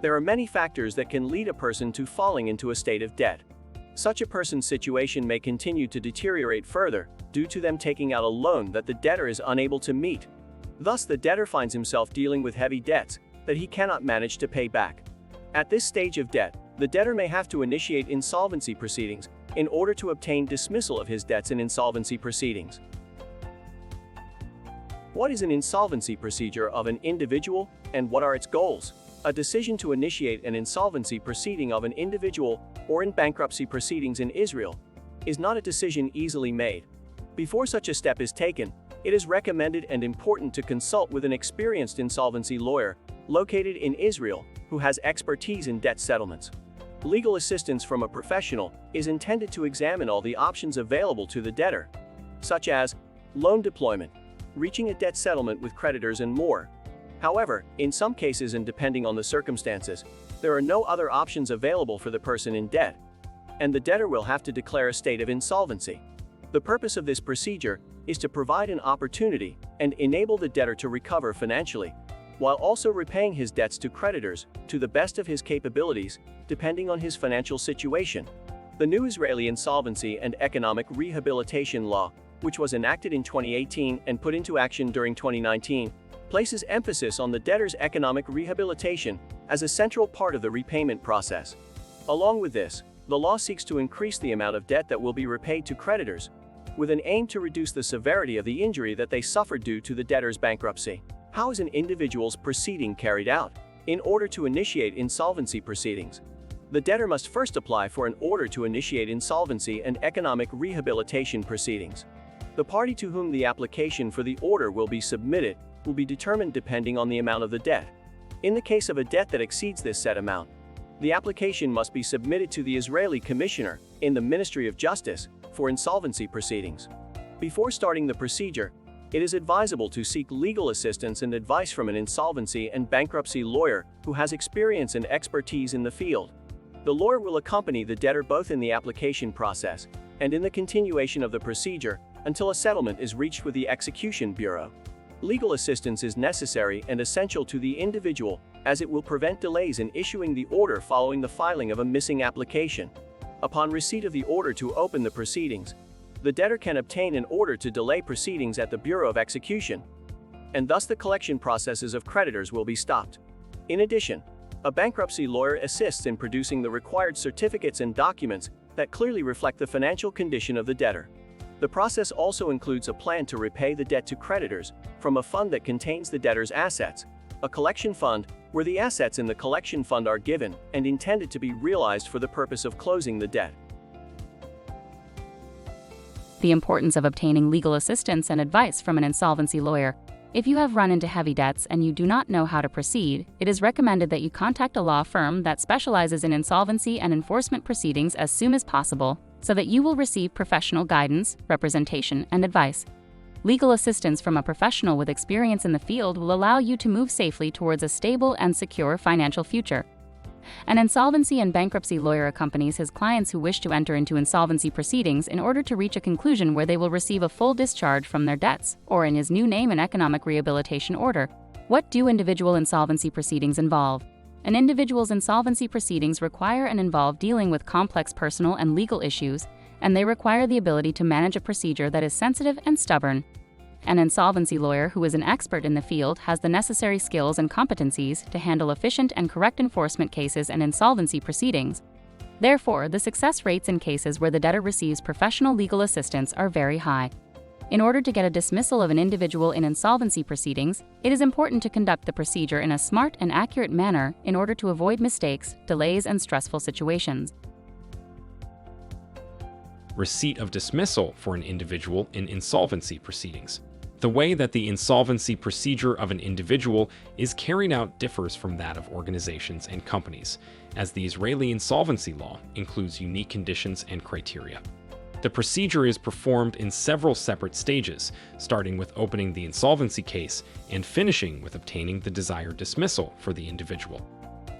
There are many factors that can lead a person to falling into a state of debt. Such a person's situation may continue to deteriorate further due to them taking out a loan that the debtor is unable to meet. Thus, the debtor finds himself dealing with heavy debts that he cannot manage to pay back. At this stage of debt, the debtor may have to initiate insolvency proceedings in order to obtain dismissal of his debts in insolvency proceedings. What is an insolvency procedure of an individual, and what are its goals? A decision to initiate an insolvency proceeding of an individual or in bankruptcy proceedings in Israel is not a decision easily made. Before such a step is taken, it is recommended and important to consult with an experienced insolvency lawyer located in Israel who has expertise in debt settlements. Legal assistance from a professional is intended to examine all the options available to the debtor, such as loan deployment, reaching a debt settlement with creditors, and more. However, in some cases and depending on the circumstances, there are no other options available for the person in debt, and the debtor will have to declare a state of insolvency. The purpose of this procedure is to provide an opportunity and enable the debtor to recover financially, while also repaying his debts to creditors to the best of his capabilities, depending on his financial situation. The new Israeli Insolvency and Economic Rehabilitation Law, which was enacted in 2018 and put into action during 2019, places emphasis on the debtor's economic rehabilitation as a central part of the repayment process. Along with this, the law seeks to increase the amount of debt that will be repaid to creditors, with an aim to reduce the severity of the injury that they suffered due to the debtor's bankruptcy. How is an individual's proceeding carried out? In order to initiate insolvency proceedings, the debtor must first apply for an order to initiate insolvency and economic rehabilitation proceedings. The party to whom the application for the order will be submitted will be determined depending on the amount of the debt. In the case of a debt that exceeds this set amount, the application must be submitted to the Israeli Commissioner in the Ministry of Justice for insolvency proceedings. Before starting the procedure, it is advisable to seek legal assistance and advice from an insolvency and bankruptcy lawyer who has experience and expertise in the field. The lawyer will accompany the debtor both in the application process and in the continuation of the procedure until a settlement is reached with the Execution Bureau. Legal assistance is necessary and essential to the individual, as it will prevent delays in issuing the order following the filing of a missing application. Upon receipt of the order to open the proceedings, the debtor can obtain an order to delay proceedings at the Bureau of Execution, and thus the collection processes of creditors will be stopped. In addition, a bankruptcy lawyer assists in producing the required certificates and documents that clearly reflect the financial condition of the debtor. The process also includes a plan to repay the debt to creditors from a fund that contains the debtor's assets, a collection fund where the assets in the collection fund are given and intended to be realized for the purpose of closing the debt. The importance of obtaining legal assistance and advice from an insolvency lawyer. If you have run into heavy debts and you do not know how to proceed, it is recommended that you contact a law firm that specializes in insolvency and enforcement proceedings as soon as possible, so that you will receive professional guidance, representation, and advice. Legal assistance from a professional with experience in the field will allow you to move safely towards a stable and secure financial future. An insolvency and bankruptcy lawyer accompanies his clients who wish to enter into insolvency proceedings in order to reach a conclusion where they will receive a full discharge from their debts, or in his new name, an economic rehabilitation order. What do individual insolvency proceedings involve? An individual's insolvency proceedings require and involve dealing with complex personal and legal issues, and they require the ability to manage a procedure that is sensitive and stubborn. An insolvency lawyer who is an expert in the field has the necessary skills and competencies to handle efficient and correct enforcement cases and insolvency proceedings. Therefore, the success rates in cases where the debtor receives professional legal assistance are very high. In order to get a dismissal of an individual in insolvency proceedings, it is important to conduct the procedure in a smart and accurate manner in order to avoid mistakes, delays, and stressful situations. Receipt of dismissal for an individual in insolvency proceedings. The way that the insolvency procedure of an individual is carried out differs from that of organizations and companies, as the Israeli insolvency law includes unique conditions and criteria. The procedure is performed in several separate stages, starting with opening the insolvency case and finishing with obtaining the desired dismissal for the individual.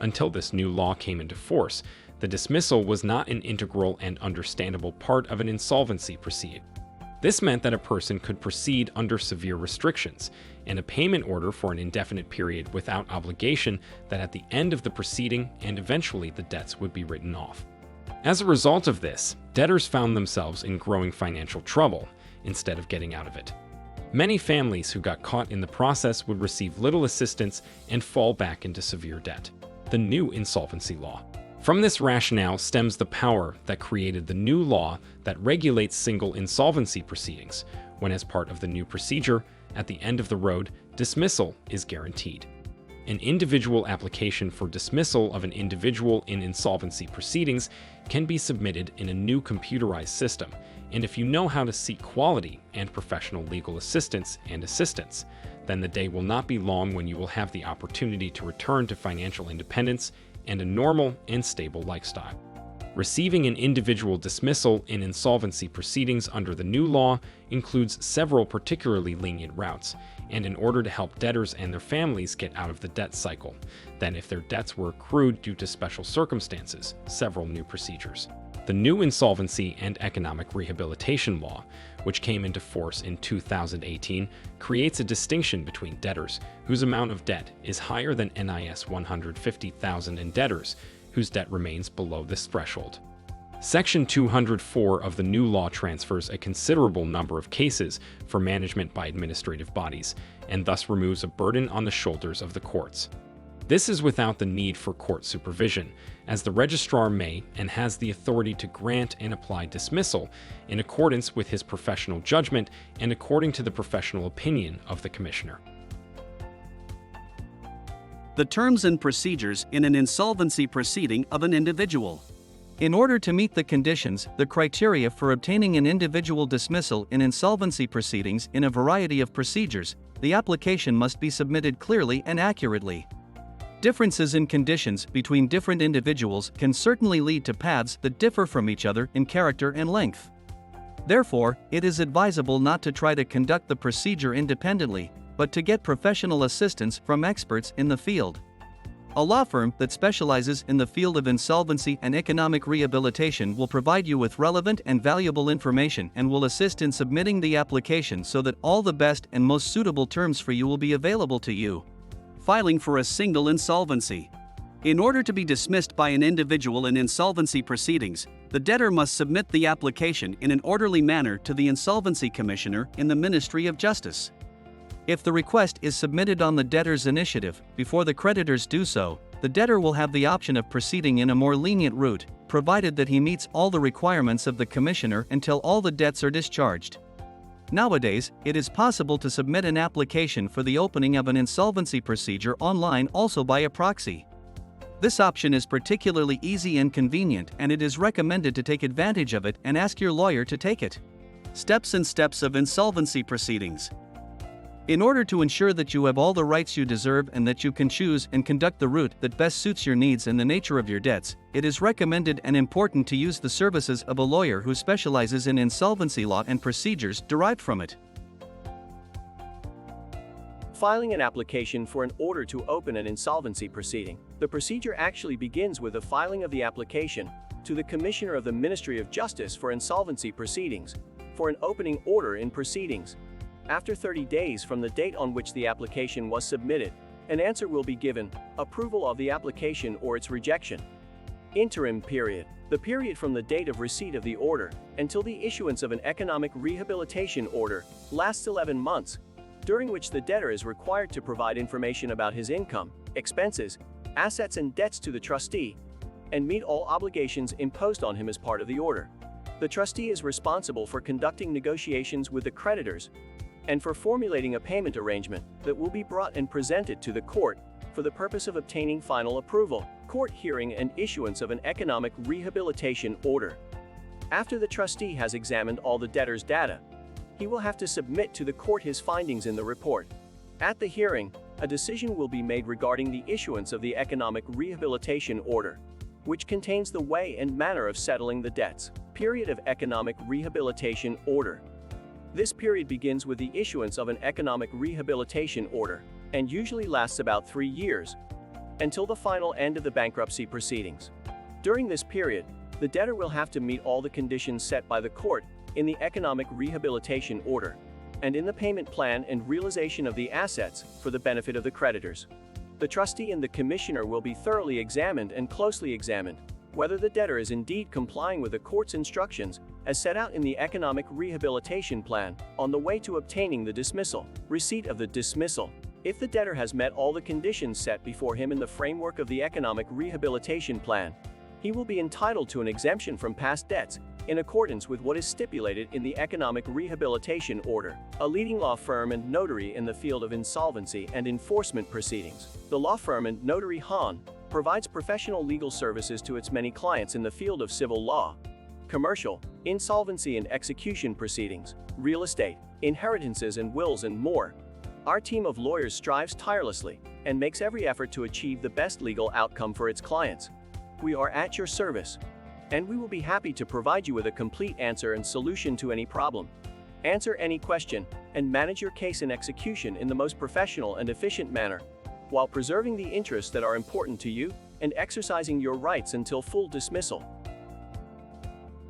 Until this new law came into force, the dismissal was not an integral and understandable part of an insolvency proceeding. This meant that a person could proceed under severe restrictions and a payment order for an indefinite period without obligation that at the end of the proceeding and eventually the debts would be written off. As a result of this, debtors found themselves in growing financial trouble instead of getting out of it. Many families who got caught in the process would receive little assistance and fall back into severe debt. The new insolvency law. From this rationale stems the power that created the new law that regulates single insolvency proceedings, when as part of the new procedure, at the end of the road, dismissal is guaranteed. An individual application for dismissal of an individual in insolvency proceedings can be submitted in a new computerized system, and if you know how to seek quality and professional legal assistance, then the day will not be long when you will have the opportunity to return to financial independence and a normal and stable lifestyle. Receiving an individual dismissal in insolvency proceedings under the new law includes several particularly lenient routes, and in order to help debtors and their families get out of the debt cycle, then if their debts were accrued due to special circumstances, several new procedures. The new Insolvency and Economic Rehabilitation Law, which came into force in 2018, creates a distinction between debtors whose amount of debt is higher than NIS 150,000 and debtors whose debt remains below this threshold. Section 204 of the new law transfers a considerable number of cases for management by administrative bodies, and thus removes a burden on the shoulders of the courts. This is without the need for court supervision, as the registrar may and has the authority to grant and apply dismissal in accordance with his professional judgment and according to the professional opinion of the commissioner. The terms and procedures in an insolvency proceeding of an individual. In order to meet the conditions, the criteria for obtaining an individual dismissal in insolvency proceedings in a variety of procedures, the application must be submitted clearly and accurately. Differences in conditions between different individuals can certainly lead to paths that differ from each other in character and length. Therefore, it is advisable not to try to conduct the procedure independently, but to get professional assistance from experts in the field. A law firm that specializes in the field of insolvency and economic rehabilitation will provide you with relevant and valuable information and will assist in submitting the application so that all the best and most suitable terms for you will be available to you. Filing for a single insolvency. In order to be dismissed by an individual in insolvency proceedings, the debtor must submit the application in an orderly manner to the Insolvency Commissioner in the Ministry of Justice. If the request is submitted on the debtor's initiative, before the creditors do so, the debtor will have the option of proceeding in a more lenient route, provided that he meets all the requirements of the Commissioner until all the debts are discharged. Nowadays, it is possible to submit an application for the opening of an insolvency procedure online also by a proxy. This option is particularly easy and convenient, and it is recommended to take advantage of it and ask your lawyer to take it. Steps and steps of insolvency proceedings. In order to ensure that you have all the rights you deserve and that you can choose and conduct the route that best suits your needs and the nature of your debts, it is recommended and important to use the services of a lawyer who specializes in insolvency law and procedures derived from it. Filing an application for an order to open an insolvency proceeding. The procedure actually begins with the filing of the application to the Commissioner of the Ministry of Justice for insolvency proceedings for an opening order in proceedings. After 30 days from the date on which the application was submitted, an answer will be given, approval of the application or its rejection. Interim period. The period from the date of receipt of the order until the issuance of an economic rehabilitation order lasts 11 months, during which the debtor is required to provide information about his income, expenses, assets and debts to the trustee, and meet all obligations imposed on him as part of the order. The trustee is responsible for conducting negotiations with the creditors and for formulating a payment arrangement that will be brought and presented to the court for the purpose of obtaining final approval, court hearing and issuance of an economic rehabilitation order. After the trustee has examined all the debtor's data, he will have to submit to the court his findings in the report. At the hearing, a decision will be made regarding the issuance of the economic rehabilitation order, which contains the way and manner of settling the debts. Period of economic rehabilitation order. This period begins with the issuance of an economic rehabilitation order, and usually lasts about 3 years, until the final end of the bankruptcy proceedings. During this period, the debtor will have to meet all the conditions set by the court in the economic rehabilitation order, and in the payment plan and realization of the assets for the benefit of the creditors. The trustee and the commissioner will be thoroughly examined and closely examined whether the debtor is indeed complying with the court's instructions as set out in the economic rehabilitation plan on the way to obtaining the dismissal. Receipt of the dismissal. If the debtor has met all the conditions set before him in the framework of the economic rehabilitation plan, he will be entitled to an exemption from past debts in accordance with what is stipulated in the economic rehabilitation order. A leading law firm and notary in the field of insolvency and enforcement proceedings. The law firm and notary Hahn provides professional legal services to its many clients in the field of civil law, commercial, insolvency and execution proceedings, real estate, inheritances and wills, and more. Our team of lawyers strives tirelessly and makes every effort to achieve the best legal outcome for its clients. We are at your service, and we will be happy to provide you with a complete answer and solution to any problem. Answer any question and manage your case and execution in the most professional and efficient manner, while preserving the interests that are important to you and exercising your rights until full dismissal.